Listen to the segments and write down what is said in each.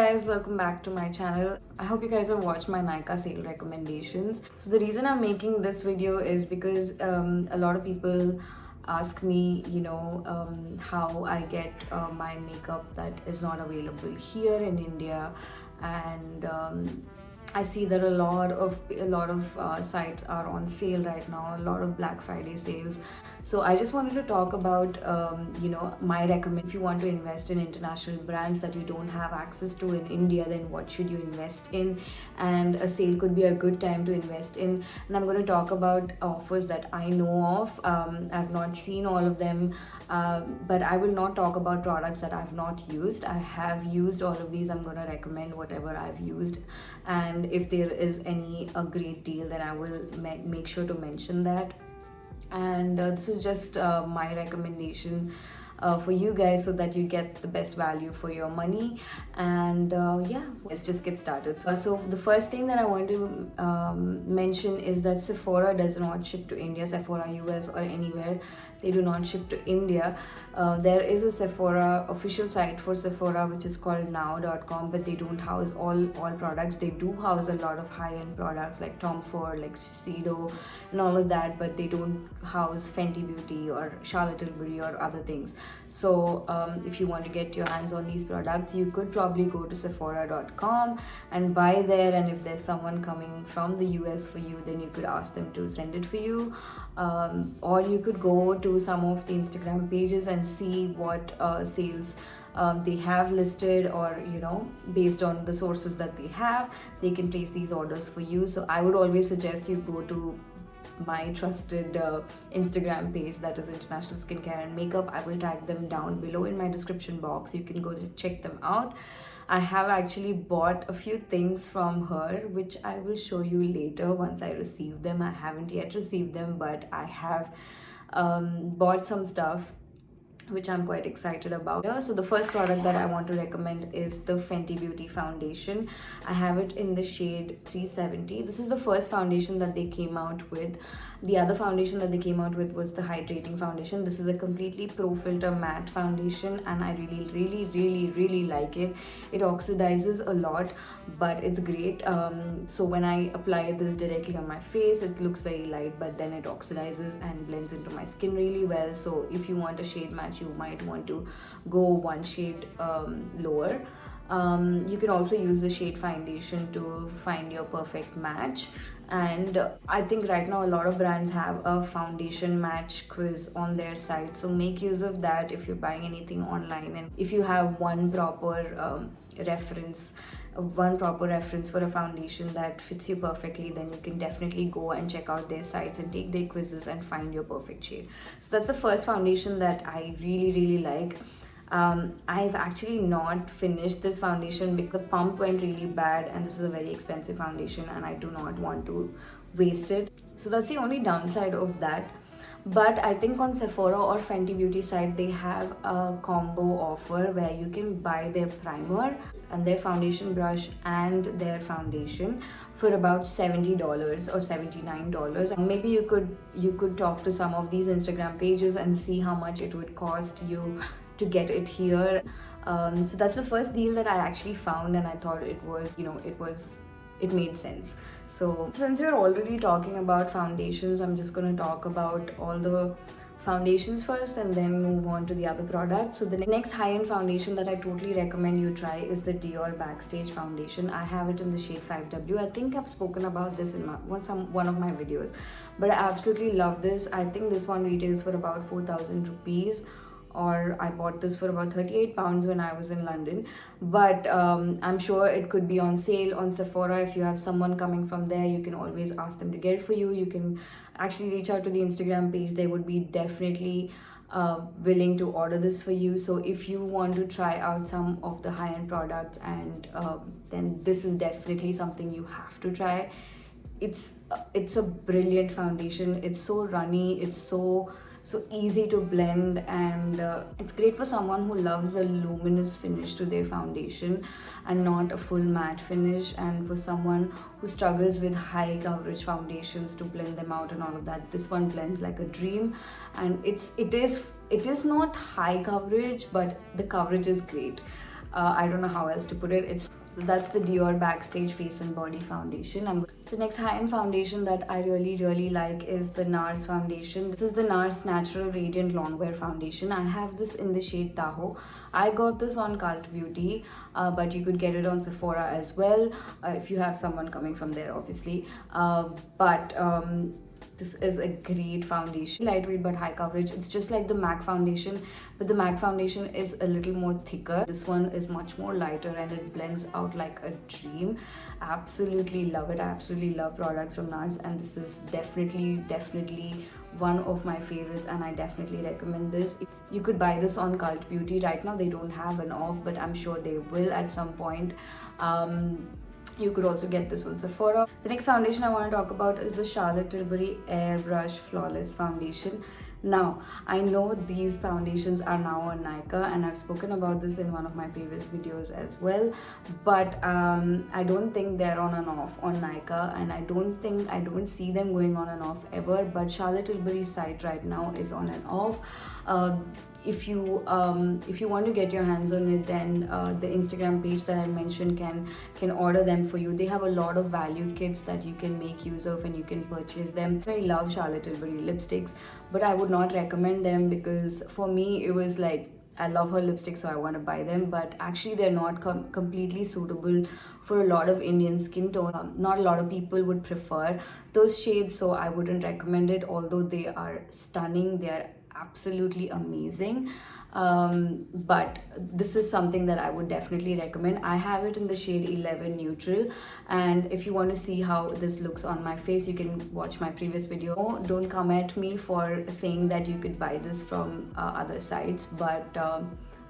guys, welcome back to my channel. I hope you guys have watched my Nykaa sale recommendations. So the reason I'm making this video is because a lot of people ask me, how I get my makeup that is not available here in India, and I see that a lot of sites are on sale right now, a lot of Black Friday sales. So I just wanted to talk about my recommend. If you want to invest in international brands that you don't have access to in India, then what should you invest in? And a sale could be a good time to invest in. And I'm going to talk about offers that I know of. I've not seen all of them, but I will not talk about products that I've not used. I have used all of these. I'm going to recommend whatever I've used, and if there is a great deal, then I will make sure to mention that. And this is just my recommendation for you guys so that you get the best value for your money. And yeah, let's just get started. So the first thing that I want to mention is that Sephora does not ship to India. Sephora US or anywhere, they do not ship to India. There is a Sephora official site for Sephora which is called now.com, but they don't house all products. They do house a lot of high-end products like Tom Ford, like Shiseido and all of that, but they don't house Fenty Beauty or Charlotte Tilbury or other things. So if you want to get your hands on these products, you could probably go to Sephora.com and buy there, and if there's someone coming from the US for you, then you could ask them to send it for you. Or you could go to some of the Instagram pages and see what sales they have listed, or based on the sources that they have, they can place these orders for you. So I would always suggest you go to my trusted Instagram page, that is International Skincare and Makeup. I will tag them down below in my description box. You can go to check them out. I have actually bought a few things from her, which I will show you later once I receive them. I haven't yet received them, but I have bought some stuff which I'm quite excited about. So the first product that I want to recommend is the Fenty Beauty foundation. I have it in the shade 370. This is the first foundation that they came out with. The other foundation that they came out with was the hydrating foundation. This is a completely pro filter matte foundation, and I really like it. It oxidizes a lot, but it's great. So when I apply this directly on my face, it looks very light, but then it oxidizes and blends into my skin really well. So if you want a shade match, you might want to go one shade lower. You can also use the shade foundation to find your perfect match. And I think right now a lot of brands have a foundation match quiz on their site, so make use of that if you're buying anything online. And if you have one proper reference for a foundation that fits you perfectly, then you can definitely go and check out their sites and take their quizzes and find your perfect shade. So that's the first foundation that I really like. I've actually not finished this foundation because the pump went really bad, and this is a very expensive foundation and I do not want to waste it. So that's the only downside of that. But I think on Sephora or Fenty Beauty site, they have a combo offer where you can buy their primer and their foundation brush and their foundation for about $70 or $79. Maybe you could talk to some of these Instagram pages and see how much it would cost you to get it here. So that's the first deal that I actually found, and I thought it made sense. So since we're already talking about foundations, I'm just going to talk about all the foundations first and then move on to the other products. So the next high-end foundation that I totally recommend you try is the Dior Backstage foundation. I have it in the shade 5W. I think I've spoken about this in one of my videos, but I absolutely love this. I think this one retails for about 4,000 rupees, or I bought this for about 38 pounds when I was in London. But I'm sure it could be on sale on Sephora. If you have someone coming from there, you can always ask them to get it for you. You can actually reach out to the Instagram page. They would be definitely willing to order this for you. So if you want to try out some of the high-end products, and then this is definitely something you have to try. It's a brilliant foundation. It's so runny, it's so easy to blend, and it's great for someone who loves a luminous finish to their foundation and not a full matte finish, and for someone who struggles with high coverage foundations to blend them out and all of that. This one blends like a dream, and it is not high coverage, but the coverage is great. I don't know how else to put it. So that's the Dior Backstage Face and Body Foundation. The next high-end foundation that I really like is the NARS foundation. This is the NARS Natural Radiant Longwear Foundation. I have this in the shade Tahoe. I got this on Cult Beauty, but you could get it on Sephora as well, if you have someone coming from there, obviously. This is a great foundation, lightweight but high coverage. It's just like the MAC foundation, but the MAC foundation is a little more thicker. This one is much more lighter and it blends out like a dream. Absolutely love it. I absolutely love products from NARS, and this is definitely one of my favorites, and I definitely recommend this. You could buy this on Cult Beauty. Right now they don't have an off, but I'm sure they will at some point. You could also get this on Sephora. The next foundation I want to talk about is the Charlotte Tilbury Airbrush Flawless Foundation. Now, I know these foundations are now on Nykaa, and I've spoken about this in one of my previous videos as well, but I don't think they're on and off on Nykaa, and I don't see them going on and off ever, but Charlotte Tilbury's site right now is on and off. If you want to get your hands on it, then the Instagram page that I mentioned can order them for you. They have a lot of value kits that you can make use of and you can purchase them. I love Charlotte Tilbury lipsticks, but I would not recommend them because for me it was like, I love her lipstick, so I want to buy them, but actually they're not completely suitable for a lot of Indian skin tone. Not a lot of people would prefer those shades, so I wouldn't recommend it, although they are stunning. They are absolutely amazing, but this is something that I would definitely recommend. I have it in the shade 11 Neutral, and if you want to see how this looks on my face, you can watch my previous video. Don't come at me for saying that you could buy this from other sites, but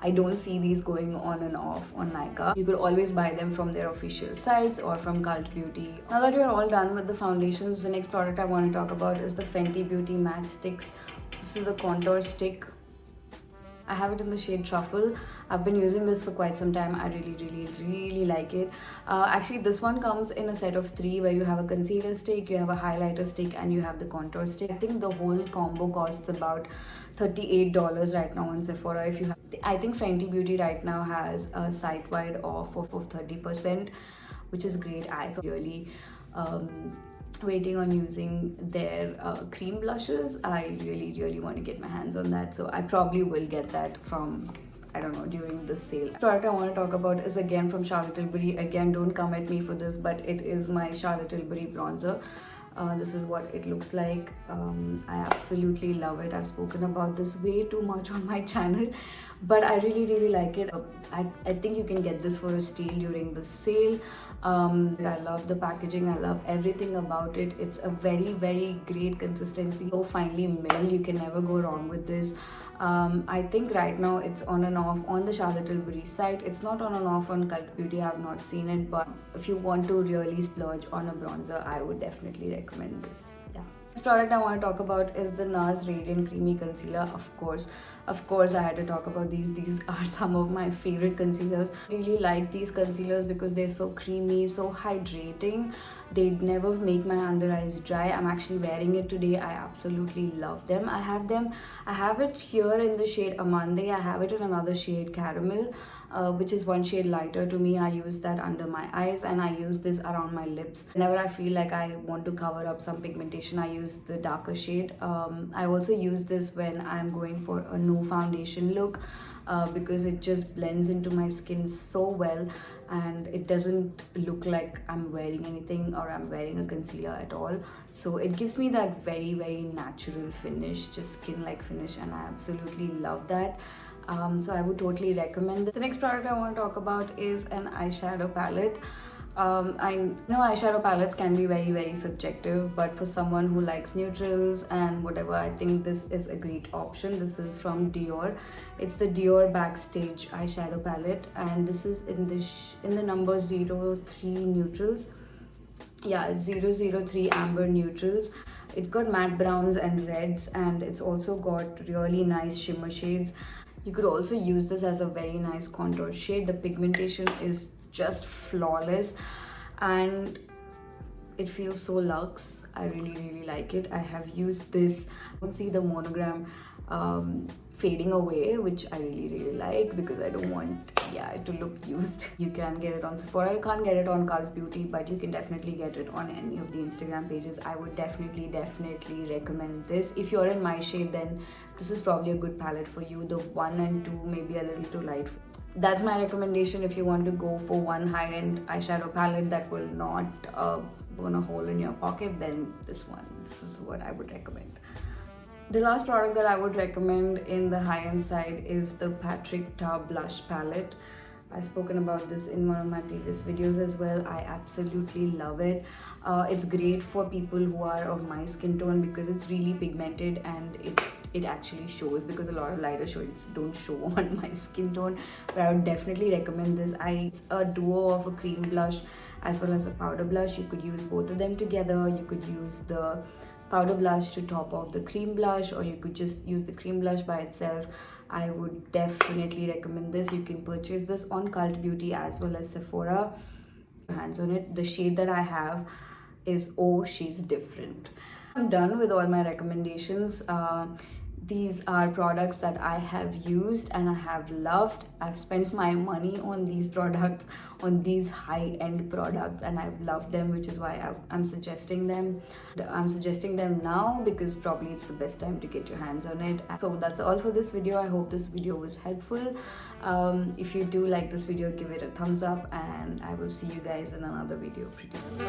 I don't see these going on and off on Nykaa. You could always buy them from their official sites or from Cult Beauty. Now that you're all done with the foundations, the next product I want to talk about is the Fenty Beauty Matte Stix. This is the contour stick. I have it in the shade Truffle. I've been using this for quite some time. I really like it. Actually, this one comes in a set of 3 where you have a concealer stick, you have a highlighter stick, and you have the contour stick. I think the whole combo costs about $38 right now on Sephora. If you have, I think Fenty Beauty right now has a site-wide off of 30%, which is great. I really waiting on using their cream blushes. I really want to get my hands on that, so I probably will get that from, I don't know, during the sale. The product I want to talk about is again from Charlotte Tilbury. Again, don't come at me for this, but it is my Charlotte Tilbury bronzer. This is what it looks like. I absolutely love it. I've spoken about this way too much on my channel, but I really like it. I think you can get this for a steal during the sale. I love the packaging. I love everything about it. It's a very great consistency, so finely milled. You can never go wrong with this. I think right now it's on and off on the Charlotte Tilbury site. It's not on and off on Cult Beauty. I have not seen it, but if you want to really splurge on a bronzer, I would definitely recommend this. Yeah. Next product I want to talk about is the NARS Radiant Creamy Concealer. Of course, I had to talk about these. These are some of my favorite concealers. I really like these concealers because they're so creamy, so hydrating. They never make my under eyes dry. I'm actually wearing it today. I absolutely love them. I have it here in the shade Amande. I have it in another shade Caramel, which is one shade lighter to me. I use that under my eyes, and I use this around my lips. Whenever I feel like I want to cover up some pigmentation, I use the darker shade. I also use this when I'm going for a no foundation look, because it just blends into my skin so well, and it doesn't look like I'm wearing anything or I'm wearing a concealer at all. So it gives me that very natural finish, just skin-like finish, and I absolutely love that. So I would totally recommend it. The next product I want to talk about is an eyeshadow palette. I know eyeshadow palettes can be very subjective, but for someone who likes neutrals and whatever, I think this is a great option. This is from Dior. It's the Dior Backstage eyeshadow palette, and this is in the number 03 neutrals. Yeah, it's 003 amber neutrals. It got matte browns and reds, and it's also got really nice shimmer shades. You could also use this as a very nice contour shade. The pigmentation is just flawless and it feels so luxe. I really like it. I have used this. You can see the monogram fading away, which I really like because I don't want it to look used. You can get it on Sephora, you can't get it on Cult Beauty, but you can definitely get it on any of the Instagram pages. I would definitely recommend this. If you're in my shade, then this is probably a good palette for you. The 1 and 2 may be a little too light. That's my recommendation if you want to go for one high-end eyeshadow palette that will not burn a hole in your pocket. Then this is what I would recommend. The last product that I would recommend in the high-end side is the Patrick Ta blush palette. I've spoken about this in one of my previous videos as well. I absolutely love it. It's great for people who are of my skin tone because it's really pigmented and it actually shows, because a lot of lighter shades don't show on my skin tone. But I would definitely recommend this. It's a duo of a cream blush as well as a powder blush. You could use both of them together. You could use the powder blush to top off the cream blush, or you could just use the cream blush by itself. I would definitely recommend this. You can purchase this on Cult Beauty as well as Sephora. Hands on it. The shade that I have is Oh She's Different. I'm done with all my recommendations. These are products that I have used and I have loved. I've spent my money on these products, on these high-end products, and I've loved them, which is why I'm suggesting them. I'm suggesting them now because probably it's the best time to get your hands on it. So that's all for this video. I hope this video was helpful. If you do like this video, give it a thumbs up, and I will see you guys in another video pretty soon.